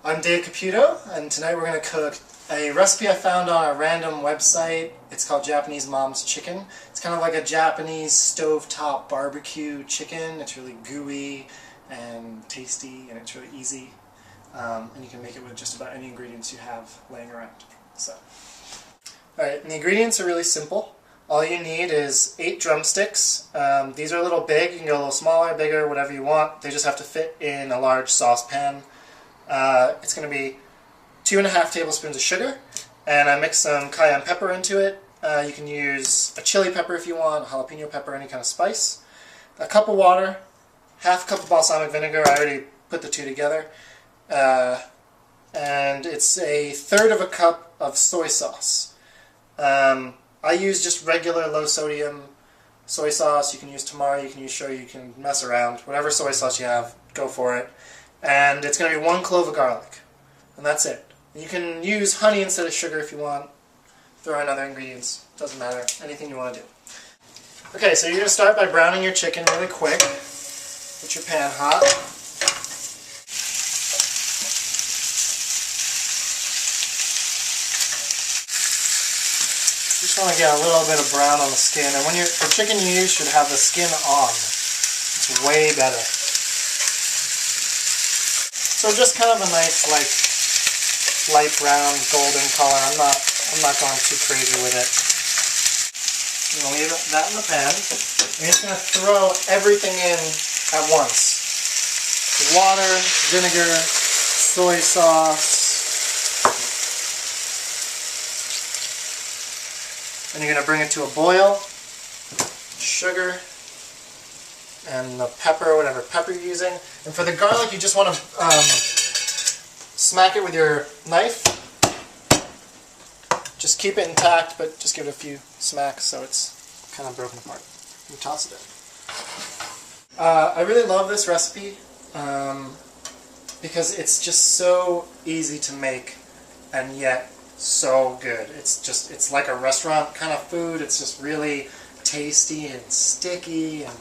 I'm Dave Caputo, and tonight we're going to cook a recipe I found on a random website. It's called Japanese Mom's Chicken. It's kind of like a Japanese stovetop barbecue chicken. It's really gooey and tasty, and it's really easy. And you can make it with just about any ingredients you have laying around. Alright, and the ingredients are really simple. All you need is 8 drumsticks. These are a little big. You can go a little smaller, bigger, whatever you want. They just have to fit in a large saucepan. It's going to be 2½ tablespoons of sugar, and I mix some cayenne pepper into it. You can use a chili pepper if you want, a jalapeno pepper, any kind of spice. A cup of water, ½ cup of balsamic vinegar. I already put the two together. And it's 1/3 cup of soy sauce. I use just regular low sodium soy sauce. You can use tamari, you can use shoyu, you can mess around. Whatever soy sauce you have, go for it. And it's going to be 1 clove of garlic. And that's it. You can use honey instead of sugar if you want. Throw in other ingredients. Doesn't matter. Anything you want to do. Okay, so you're going to start by browning your chicken really quick. Get your pan hot. You just want to get a little bit of brown on the skin. And when the chicken you use should have the skin on. It's way better. So just kind of a nice, like, light brown, golden color. I'm not going too crazy with it. I'm going to leave that in the pan. I'm just going to throw everything in at once. Water, vinegar, soy sauce. And you're going to bring it to a boil. Sugar. And the pepper, whatever pepper you're using. And for the garlic, you just want to smack it with your knife. Just keep it intact, but just give it a few smacks so it's kind of broken apart. You toss it in. I really love this recipe because it's just so easy to make and yet so good. It's like a restaurant kind of food. It's just really tasty and sticky, and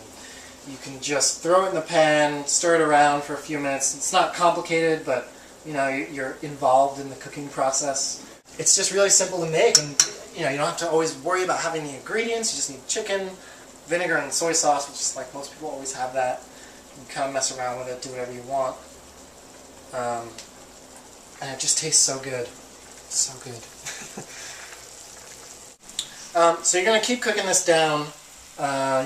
you can just throw it in the pan, stir it around for a few minutes. It's not complicated, but you know, you're involved in the cooking process. It's just really simple to make, and you know, you don't have to always worry about having the ingredients. You just need chicken, vinegar, and soy sauce, which is like most people always have that. You can kind of mess around with it, do whatever you want. And it just tastes so good. So good. So you're going to keep cooking this down.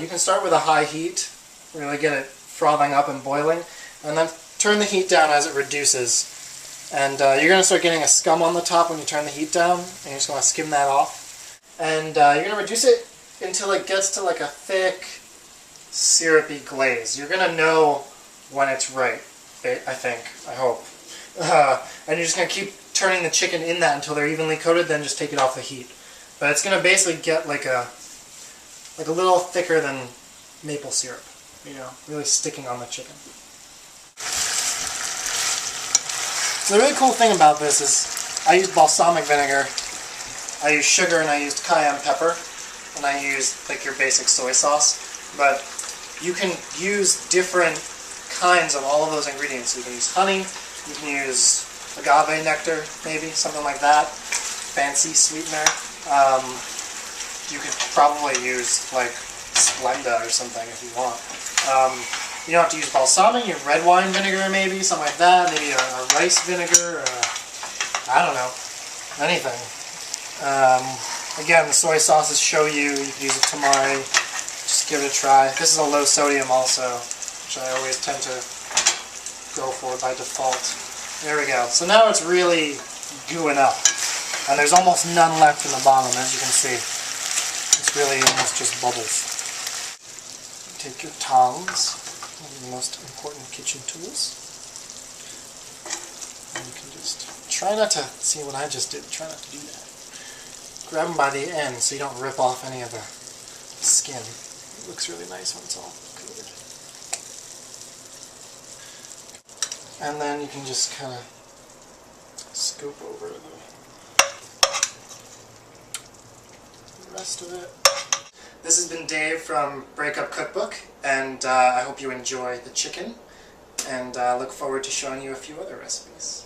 You can start with a high heat. Really get it frothing up and boiling, and then turn the heat down as it reduces. And you're going to start getting a scum on the top when you turn the heat down, and you're just going to skim that off. And you're going to reduce it until it gets to like a thick, syrupy glaze. You're going to know when it's right, I think, I hope. And you're just going to keep turning the chicken in that until they're evenly coated, then just take it off the heat. But it's going to basically get like a little thicker than maple syrup. You know, really sticking on the chicken. So the really cool thing about this is I used balsamic vinegar, I used sugar, and I used cayenne pepper, and I used like your basic soy sauce. But you can use different kinds of all of those ingredients. You can use honey, you can use agave nectar, maybe, something like that. Fancy sweetener. You could probably use like Splenda or something if you want. You don't have to use balsamic, you have red wine vinegar maybe, something like that, maybe a rice vinegar, or I don't know, anything. Again, the soy sauces shoyu, you can use a tamari, just give it a try. This is a low sodium also, which I always tend to go for by default. There we go. So now it's really gooing up, and there's almost none left in the bottom, as you can see. It's really almost just bubbles. Take your tongs, one of the most important kitchen tools, and you can just try not to, see what I just did, try not to do that. Grab them by the end so you don't rip off any of the skin. It looks really nice when it's all coated. And then you can just kind of scoop over the rest of it. This has been Dave from Breakup Cookbook, and I hope you enjoy the chicken, and look forward to showing you a few other recipes.